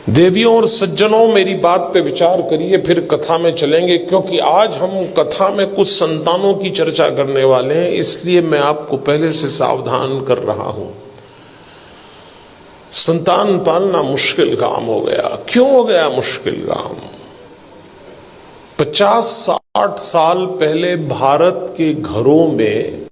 देवियों और सज्जनों, मेरी बात पे विचार करिए, फिर कथा में चलेंगे। क्योंकि आज हम कथा में कुछ संतानों की चर्चा करने वाले हैं, इसलिए मैं आपको पहले से सावधान कर रहा हूं। संतान पालना मुश्किल काम हो गया। क्यों हो गया मुश्किल काम? 50-60 साल पहले भारत के घरों में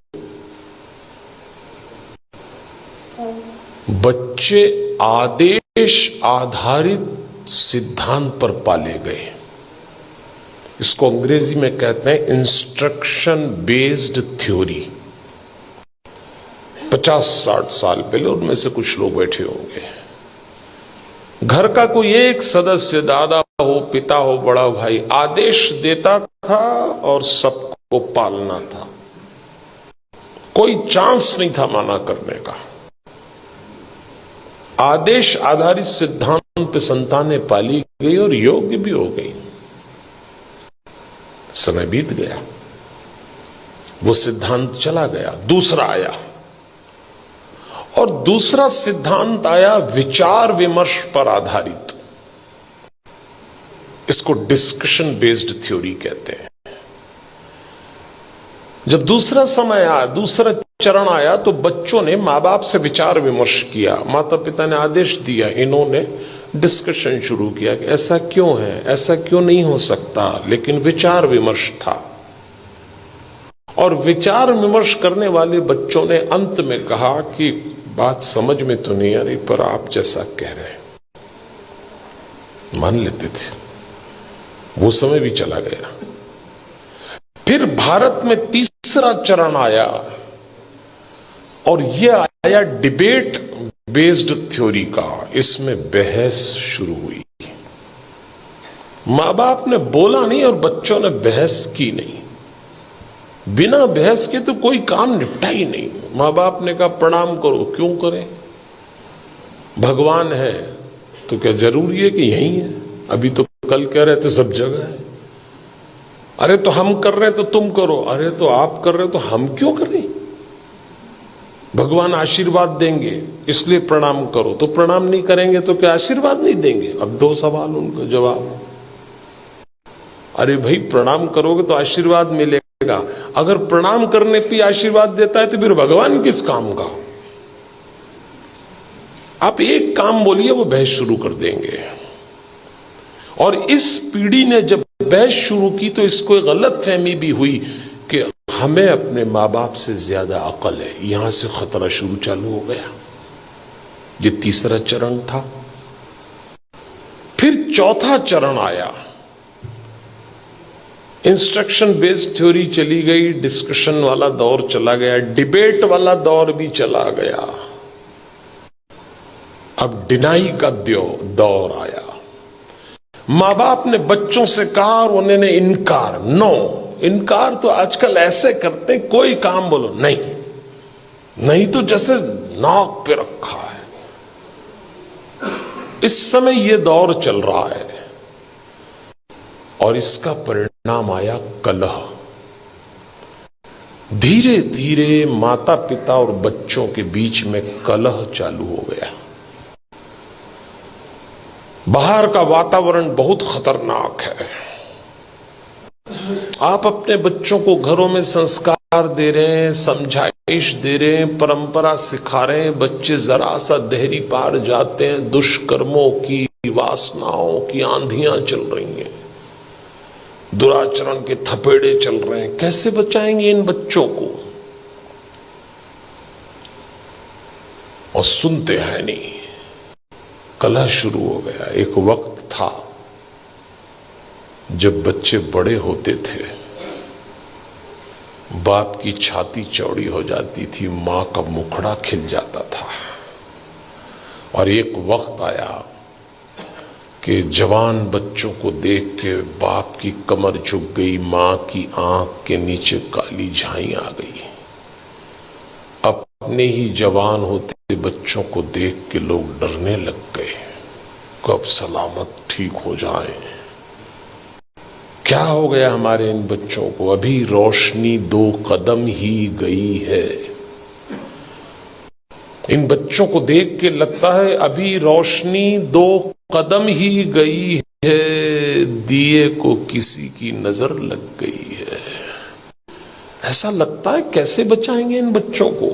बच्चे आदेश आधारित सिद्धांत पर पाले गए। इसको अंग्रेजी में कहते हैं इंस्ट्रक्शन बेस्ड थ्योरी। 50-60 साल पहले, उनमें से कुछ लोग बैठे होंगे, घर का कोई एक सदस्य, दादा हो, पिता हो, बड़ा भाई, आदेश देता था और सबको पालना था। कोई चांस नहीं था माना करने का। आदेश आधारित सिद्धांत पे संतानें पाली गई और योग्य भी हो गई। समय बीत गया, वो सिद्धांत चला गया, दूसरा आया। और दूसरा सिद्धांत आया विचार विमर्श पर आधारित। इसको डिस्कशन बेस्ड थ्योरी कहते हैं। जब दूसरा समय आया, दूसरा चरण आया, तो बच्चों ने माँ बाप से विचार विमर्श किया। माता पिता ने आदेश दिया, इन्होंने डिस्कशन शुरू किया कि ऐसा क्यों है, ऐसा क्यों नहीं हो सकता। लेकिन विचार विमर्श था, और विचार विमर्श करने वाले बच्चों ने अंत में कहा कि बात समझ में तो नहीं आ रही, पर आप जैसा कह रहे हैं मान लेते थे। वो समय भी चला गया। फिर भारत में तीसरा चरण आया, और यह आया डिबेट बेस्ड थ्योरी का। इसमें बहस शुरू हुई। मां बाप ने बोला नहीं और बच्चों ने बहस की नहीं। बिना बहस के तो कोई काम निपटा ही नहीं। मां बाप ने कहा प्रणाम करो। क्यों करें? भगवान है तो क्या जरूरी है कि यही है? अभी तो कल कह रहे थे सब जगह है। अरे तो हम कर रहे हैं तो तुम करो। अरे तो आप कर रहे हो तो हम क्यों करें? भगवान आशीर्वाद देंगे इसलिए प्रणाम करो। तो प्रणाम नहीं करेंगे तो क्या आशीर्वाद नहीं देंगे? अब दो सवाल उनका जवाब। अरे भाई, प्रणाम करोगे तो आशीर्वाद मिलेगा। अगर प्रणाम करने पे आशीर्वाद देता है तो फिर भगवान किस काम का? आप एक काम बोलिए, वो बहस शुरू कर देंगे। और इस पीढ़ी ने जब बहस शुरू की तो इसको गलत फहमी भी हुई कि हमें अपने माँ बाप से ज्यादा अकल है। यहां से खतरा शुरू चालू हो गया। ये तीसरा चरण था। फिर चौथा चरण आया। इंस्ट्रक्शन बेस्ड थ्योरी चली गई, डिस्कशन वाला दौर चला गया, डिबेट वाला दौर भी चला गया। अब डिनाई का दौर आया। माँ बाप ने बच्चों से कहा और उन्होंने इनकार। इनकार तो आजकल ऐसे करते, कोई काम बोलो नहीं तो जैसे नाक पे रखा है। इस समय यह दौर चल रहा है और इसका परिणाम आया कलह। धीरे धीरे माता पिता और बच्चों के बीच में कलह चालू हो गया। बाहर का वातावरण बहुत खतरनाक है। आप अपने बच्चों को घरों में संस्कार दे रहे हैं, समझाइश दे रहे हैं, परंपरा सिखा रहे हैं। बच्चे जरा सा देहरी पार जाते हैं, दुष्कर्मों की, वासनाओं की आंधियां चल रही हैं, दुराचरण के थपेड़े चल रहे हैं। कैसे बचाएंगे इन बच्चों को? और सुनते हैं नहीं। कलह शुरू हो गया। एक वक्त था जब बच्चे बड़े होते थे, बाप की छाती चौड़ी हो जाती थी, मां का मुखड़ा खिल जाता था। और एक वक्त आया कि जवान बच्चों को देख के बाप की कमर झुक गई, मां की आंख के नीचे काली झाई आ गई। अपने ही जवान होते बच्चों को देख के लोग डरने लग गए, कब सलामत ठीक हो जाए। क्या हो गया हमारे इन बच्चों को? अभी रोशनी 2 कदम ही गई है। इन बच्चों को देख के लगता है अभी रोशनी 2 कदम ही गई है, दिए को किसी की नजर लग गई है। ऐसा लगता है कैसे बचाएंगे इन बच्चों को।